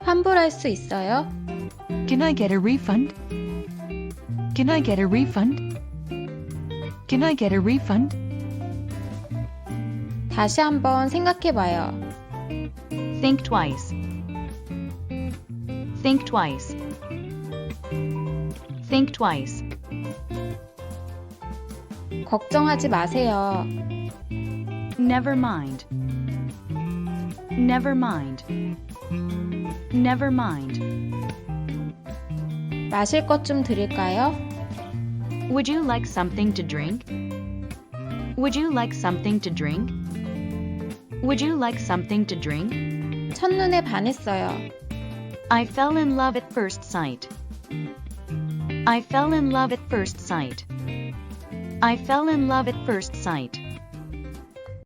환불할 수 있어요? Can I get a refund? Can I get a refund? Can I get a refund? 다시 한번 생각해봐요. Think twice. Think twice. Think twice. 걱정하지 마세요. Never mind. Never mind. Never mind. 마실 것 좀 드릴까요? Would you like something to drink? Would you like something to drink? Would you like something to drink? 첫눈에 반했어요. I fell in love at first sight. I fell in love at first sight. I fell in love at first sight.